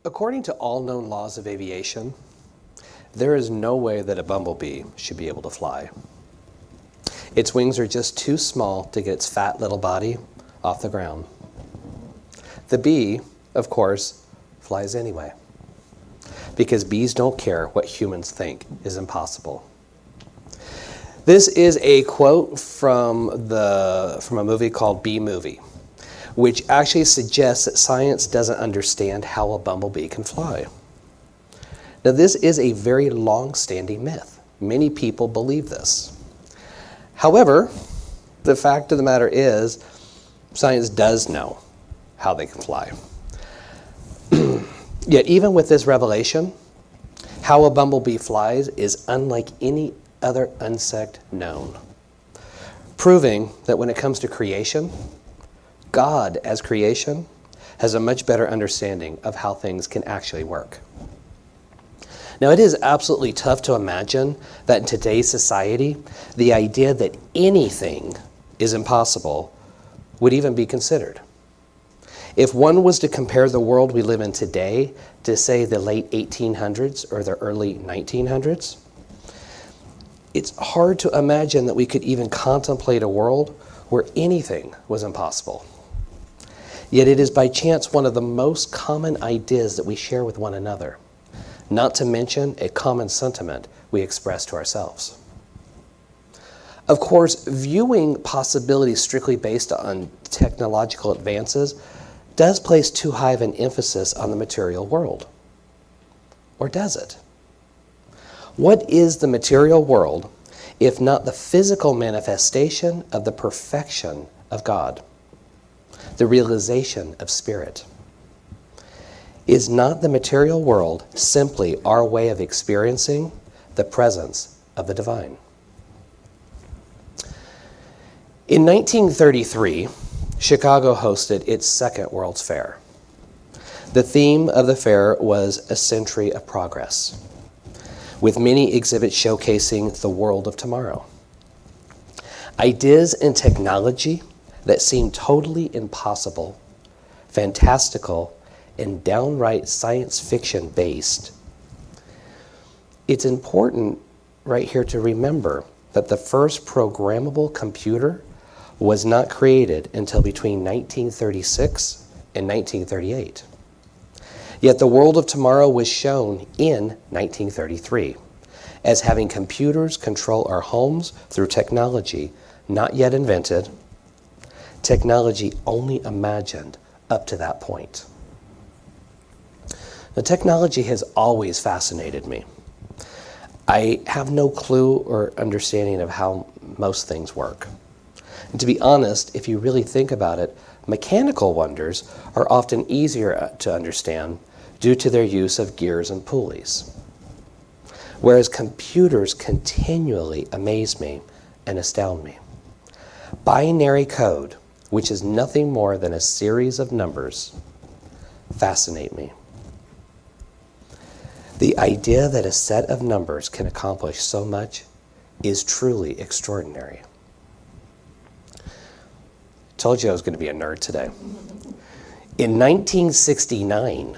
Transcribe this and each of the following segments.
According to all known laws of aviation, there is no way that a bumblebee should be able to fly. Its wings are just too small to get its fat little body off the ground. The bee, of course, flies anyway, because bees don't care what humans think is impossible. This is a quote from a movie called Bee Movie, which actually suggests that science doesn't understand how a bumblebee can fly. Now, this is a very long-standing myth. Many people believe this. However, the fact of the matter is, science does know how they can fly. Yet, even with this revelation, how a bumblebee flies is unlike any other insect known, proving that when it comes to creation, God, as creation, has a much better understanding of how things can actually work. Now, it is absolutely tough to imagine that in today's society, the idea that anything is impossible would even be considered. If one was to compare the world we live in today to, say, the late 1800s or the early 1900s, it's hard to imagine that we could even contemplate a world where anything was impossible. Yet it is by chance one of the most common ideas that we share with one another, not to mention a common sentiment we express to ourselves. Of course, viewing possibilities strictly based on technological advances does place too high of an emphasis on the material world. Or does it? What is the material world if not the physical manifestation of the perfection of God, the realization of spirit? Is not the material world simply our way of experiencing the presence of the divine? In 1933, Chicago hosted its second World's Fair. The theme of the fair was A Century of Progress, with many exhibits showcasing the world of tomorrow. Ideas and technology that seemed totally impossible, fantastical, and downright science fiction based. It's important right here to remember that the first programmable computer was not created until between 1936 and 1938. Yet the world of tomorrow was shown in 1933 as having computers control our homes through technology not yet invented, technology only imagined up to that point. Now, technology has always fascinated me. I have no clue or understanding of how most things work. And to be honest, if you really think about it, mechanical wonders are often easier to understand due to their use of gears and pulleys. Whereas computers continually amaze me and astound me. Binary code, which is nothing more than a series of numbers, fascinate me. The idea that a set of numbers can accomplish so much is truly extraordinary. Told you I was going to be a nerd today. In 1969,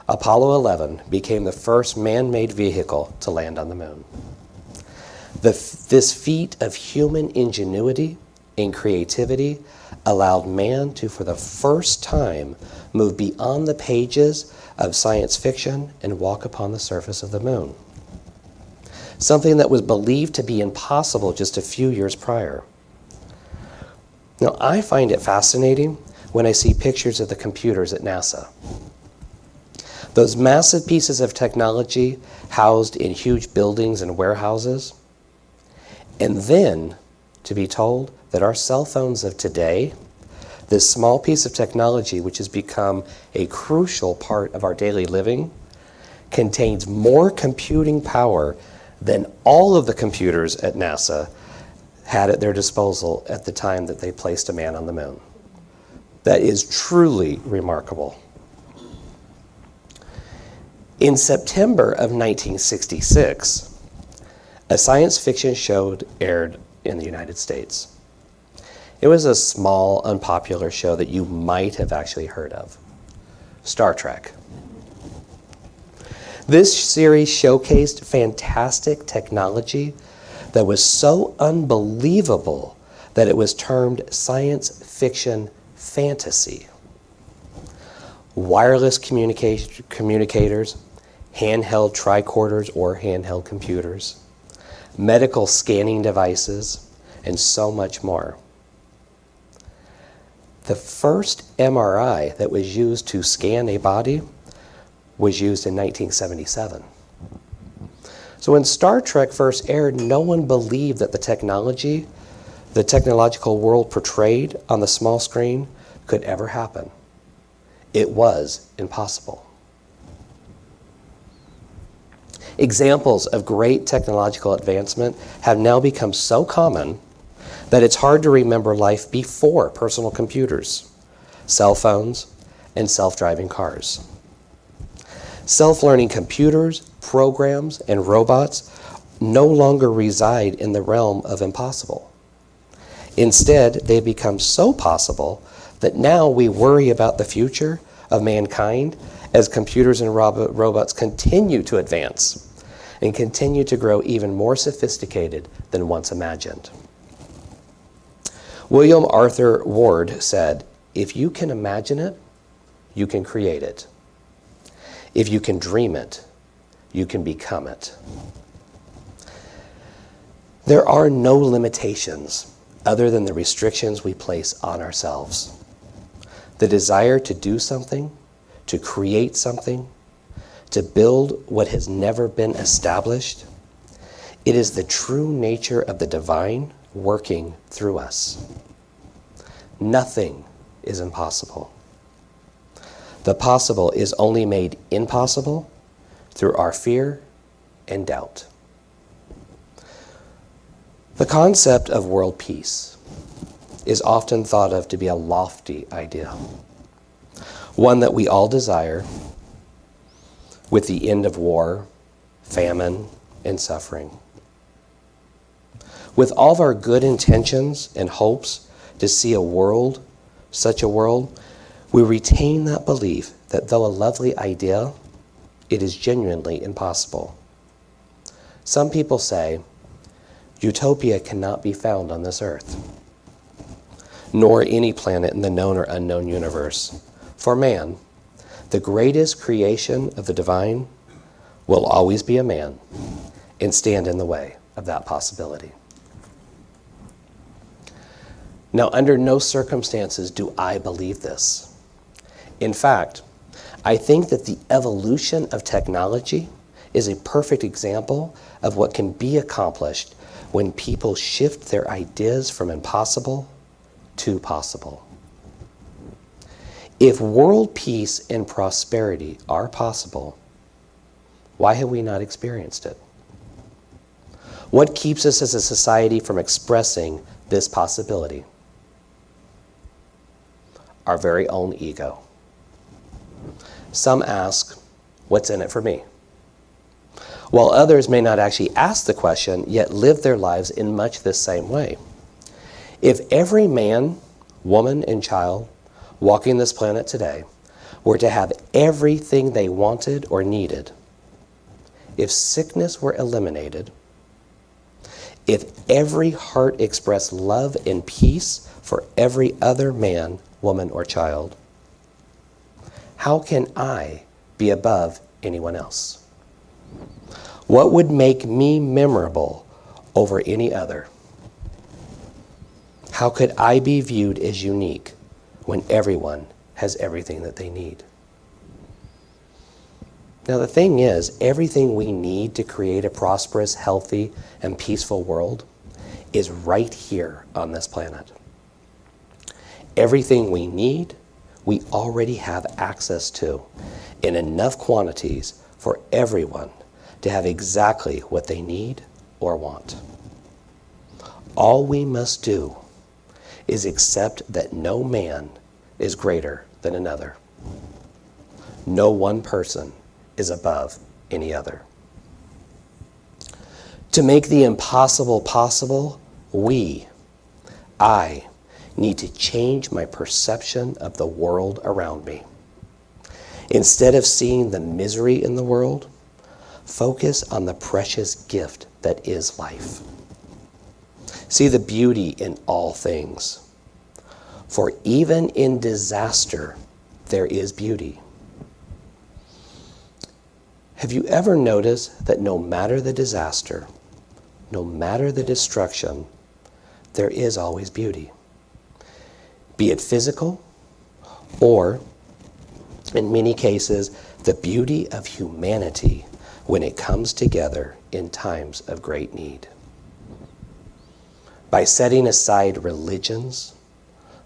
Apollo 11 became the first man-made vehicle to land on the moon. This feat of human ingenuity and creativity allowed man to, for the first time, move beyond the pages of science fiction and walk upon the surface of the moon. Something that was believed to be impossible just a few years prior. Now, I find it fascinating when I see pictures of the computers at NASA. Those massive pieces of technology housed in huge buildings and warehouses. And then to be told that our cell phones of today, this small piece of technology which has become a crucial part of our daily living, contains more computing power than all of the computers at NASA had at their disposal at the time that they placed a man on the moon. That is truly remarkable. In September of 1966, a science fiction show aired in the United States. It was a small, unpopular show that you might have actually heard of. Star Trek. This series showcased fantastic technology that was so unbelievable that it was termed science fiction fantasy. Wireless communicators, handheld tricorders or handheld computers, medical scanning devices, and so much more. The first MRI that was used to scan a body was used in 1977. So when Star Trek first aired, no one believed that the technological world portrayed on the small screen could ever happen. It was impossible. Examples of great technological advancement have now become so common that it's hard to remember life before personal computers, cell phones, and self-driving cars. Self-learning computers, programs, and robots no longer reside in the realm of impossible. Instead, they become so possible that now we worry about the future of mankind as computers and robots continue to advance and continue to grow even more sophisticated than once imagined. William Arthur Ward said, "If you can imagine it, you can create it. If you can dream it, you can become it." There are no limitations other than the restrictions we place on ourselves. The desire to do something, to create something, to build what has never been established, it is the true nature of the divine working through us. Nothing is impossible. The possible is only made impossible through our fear and doubt. The concept of world peace is often thought of to be a lofty idea, one that we all desire with the end of war, famine, and suffering. With all of our good intentions and hopes to see such a world, we retain that belief that though a lovely idea, it is genuinely impossible. Some people say, utopia cannot be found on this earth, nor any planet in the known or unknown universe. For man, the greatest creation of the divine, will always be a man and stand in the way of that possibility. Now, under no circumstances do I believe this. In fact, I think that the evolution of technology is a perfect example of what can be accomplished when people shift their ideas from impossible to possible. If world peace and prosperity are possible, why have we not experienced it? What keeps us as a society from expressing this possibility? Our very own ego. Some ask, what's in it for me? While others may not actually ask the question, yet live their lives in much the same way. If every man, woman, and child walking this planet today were to have everything they wanted or needed, if sickness were eliminated, if every heart expressed love and peace for every other man, woman, or child, how can I be above anyone else? What would make me memorable over any other? How could I be viewed as unique when everyone has everything that they need? Now, the thing is, everything we need to create a prosperous, healthy, and peaceful world is right here on this planet. Everything we need, we already have access to in enough quantities for everyone to have exactly what they need or want. All we must do is accept that no man is greater than another. No one person is above any other. To make the impossible possible, I need to change my perception of the world around me. Instead of seeing the misery in the world Focus on the precious gift that is life. See the beauty in all things. For even in disaster, there is beauty. Have you ever noticed that no matter the disaster, no matter the destruction, there is always beauty? Be it physical, or, in many cases, the beauty of humanity when it comes together in times of great need. By setting aside religions,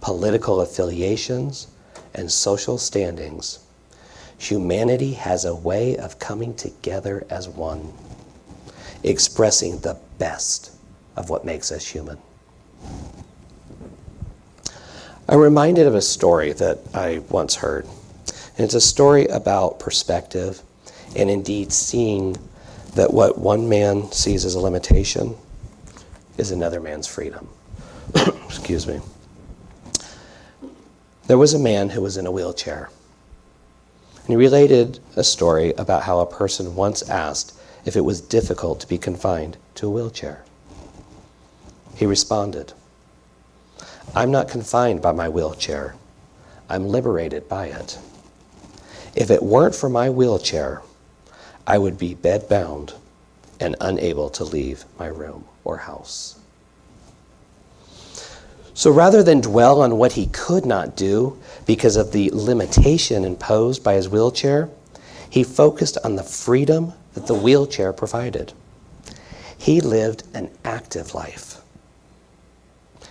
political affiliations, and social standings, humanity has a way of coming together as one, expressing the best of what makes us human. I'm reminded of a story that I once heard. And it's a story about perspective and indeed seeing that what one man sees as a limitation is another man's freedom. Excuse me. There was a man who was in a wheelchair. And he related a story about how a person once asked if it was difficult to be confined to a wheelchair. He responded, "I'm not confined by my wheelchair. I'm liberated by it. If it weren't for my wheelchair, I would be bedbound and unable to leave my room or house." So rather than dwell on what he could not do because of the limitation imposed by his wheelchair, he focused on the freedom that the wheelchair provided. He lived an active life.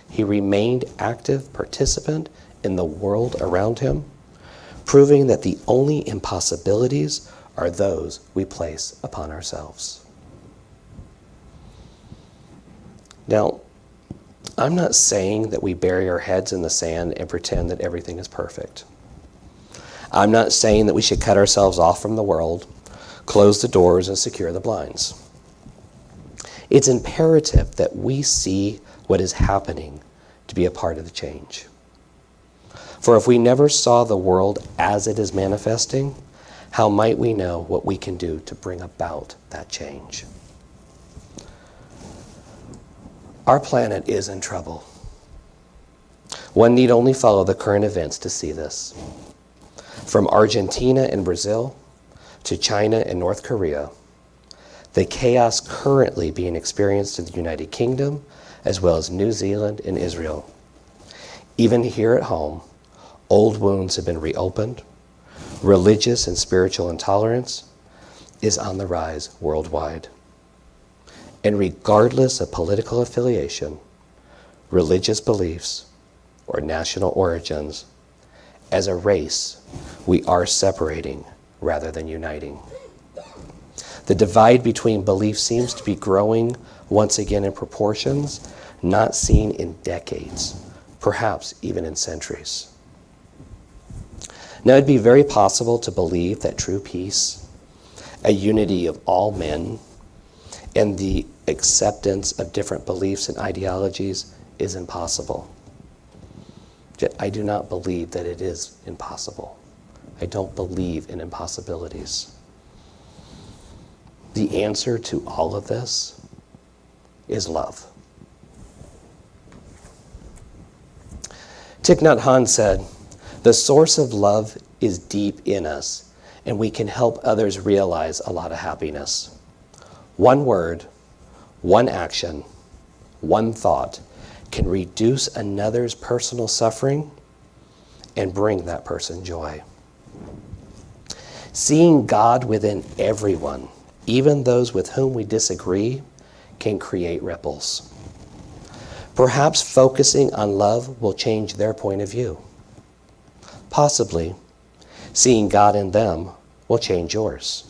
He remained active participant in the world around him, proving that the only impossibilities are those we place upon ourselves. Now, I'm not saying that we bury our heads in the sand and pretend that everything is perfect. I'm not saying that we should cut ourselves off from the world, close the doors, and secure the blinds. It's imperative that we see what is happening to be a part of the change. For if we never saw the world as it is manifesting, how might we know what we can do to bring about that change? Our planet is in trouble. One need only follow the current events to see this. From Argentina and Brazil to China and North Korea, the chaos currently being experienced in the United Kingdom, as well as New Zealand and Israel. Even here at home, old wounds have been reopened. Religious and spiritual intolerance is on the rise worldwide. And regardless of political affiliation, religious beliefs, or national origins, as a race, we are separating rather than uniting. The divide between beliefs seems to be growing once again in proportions not seen in decades, perhaps even in centuries. Now, it'd be very possible to believe that true peace, a unity of all men, and the acceptance of different beliefs and ideologies is impossible. Yet I do not believe that it is impossible. I don't believe in impossibilities. The answer to all of this is love. Thich Nhat Hanh said, "The source of love is deep in us, and we can help others realize a lot of happiness. One word, one action, one thought can reduce another's personal suffering and bring that person joy." Seeing God within everyone, even those with whom we disagree, can create ripples. Perhaps focusing on love will change their point of view. Possibly, seeing God in them will change yours.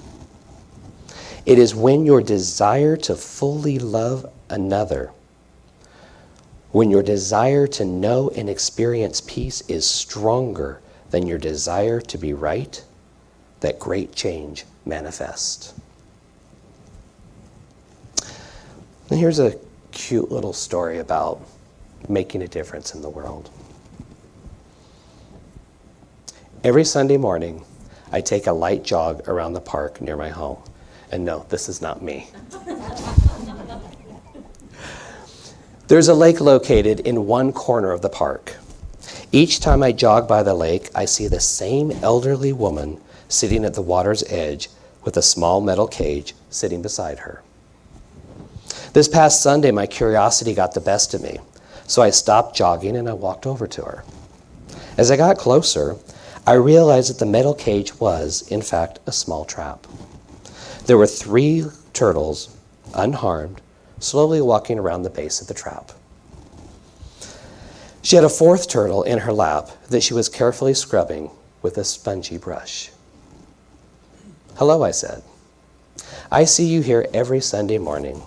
It is when your desire to fully love another, when your desire to know and experience peace is stronger than your desire to be right, that great change manifests. And here's a cute little story about making a difference in the world. Every Sunday morning, I take a light jog around the park near my home. And no, this is not me. There's a lake located in one corner of the park. Each time I jog by the lake, I see the same elderly woman sitting at the water's edge with a small metal cage sitting beside her. This past Sunday, my curiosity got the best of me, so I stopped jogging and I walked over to her. As I got closer, I realized that the metal cage was, in fact, a small trap. There were 3 turtles, unharmed, slowly walking around the base of the trap. She had a 4th turtle in her lap that she was carefully scrubbing with a spongy brush. "Hello," I said. "I see you here every Sunday morning.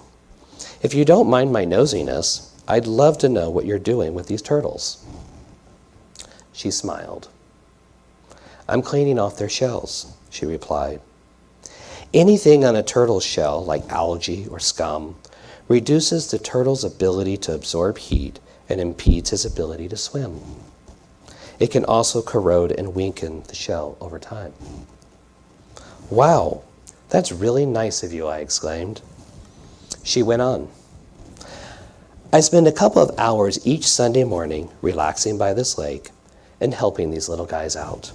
If you don't mind my nosiness, I'd love to know what you're doing with these turtles." She smiled. "I'm cleaning off their shells," she replied. "Anything on a turtle's shell, like algae or scum, reduces the turtle's ability to absorb heat and impedes his ability to swim. It can also corrode and weaken the shell over time." "Wow, that's really nice of you," I exclaimed. She went on. "I spend a couple of hours each Sunday morning relaxing by this lake and helping these little guys out.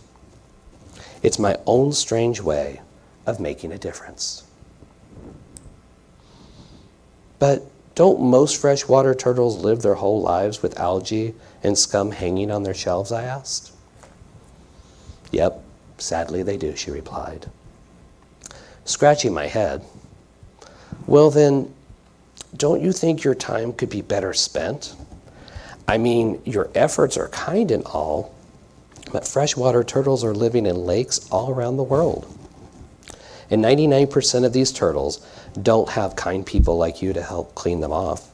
It's my own strange way of making a difference." "But don't most freshwater turtles live their whole lives with algae and scum hanging on their shelves?" I asked. "Yep, sadly they do," she replied. Scratching my head, "Well then, don't you think your time could be better spent? I mean, your efforts are kind and all, but freshwater turtles are living in lakes all around the world. And 99% of these turtles don't have kind people like you to help clean them off.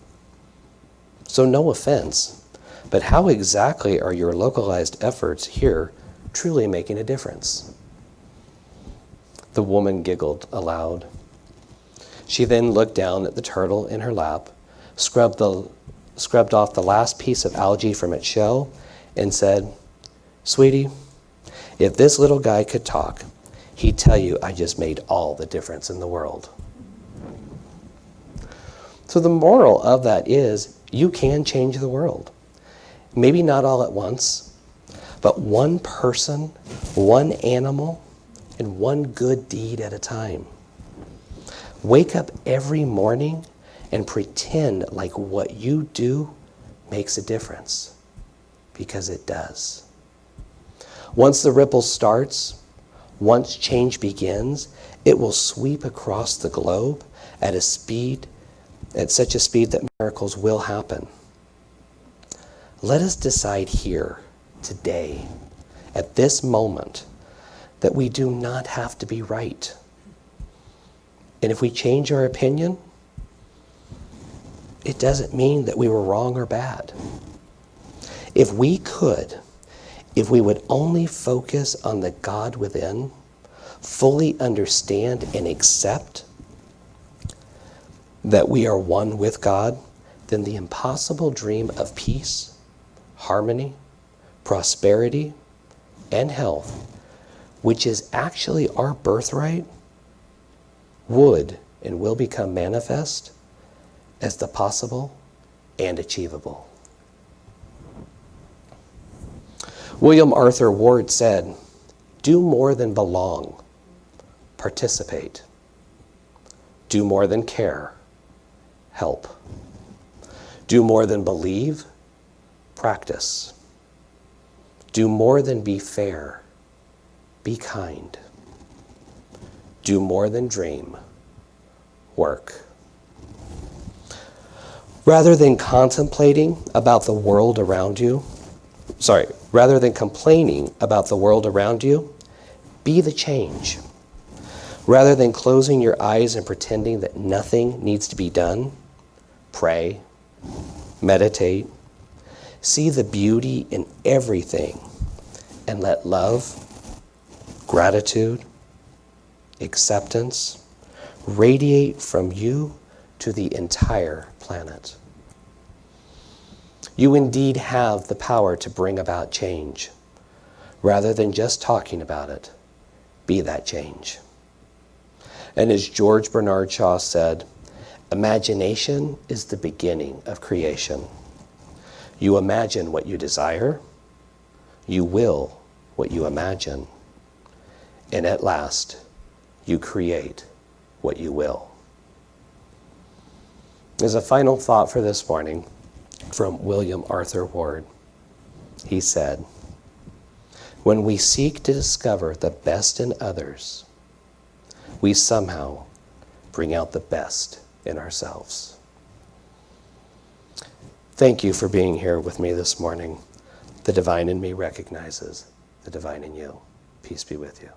So no offense, but how exactly are your localized efforts here truly making a difference?" The woman giggled aloud. She then looked down at the turtle in her lap, scrubbed off the last piece of algae from its shell, and said, "Sweetie, if this little guy could talk, he'd tell you I just made all the difference in the world." So the moral of that is, you can change the world. Maybe not all at once, but one person, one animal, and one good deed at a time. Wake up every morning and pretend like what you do makes a difference, because it does. Once the ripple starts, once change begins, it will sweep across the globe at such a speed that miracles will happen. Let us decide here, today, at this moment, that we do not have to be right. And if we change our opinion, it doesn't mean that we were wrong or bad. If we would only focus on the God within, fully understand and accept that we are one with God, then the impossible dream of peace, harmony, prosperity, and health, which is actually our birthright, would and will become manifest as the possible and achievable. William Arthur Ward said, "Do more than belong, participate. Do more than care, help. Do more than believe, practice. Do more than be fair, be kind. Do more than dream, work." Rather than complaining about the world around you, be the change. Rather than closing your eyes and pretending that nothing needs to be done, pray, meditate, see the beauty in everything, and let love, gratitude, acceptance radiate from you to the entire planet. You indeed have the power to bring about change. Rather than just talking about it, be that change. And as George Bernard Shaw said, imagination is the beginning of creation. You imagine what you desire, you will what you imagine, and at last, you create what you will. As a final thought for this morning from William Arthur Ward, he said, when we seek to discover the best in others, we somehow bring out the best in ourselves. Thank you for being here with me this morning. The divine in me recognizes the divine in you. Peace be with you.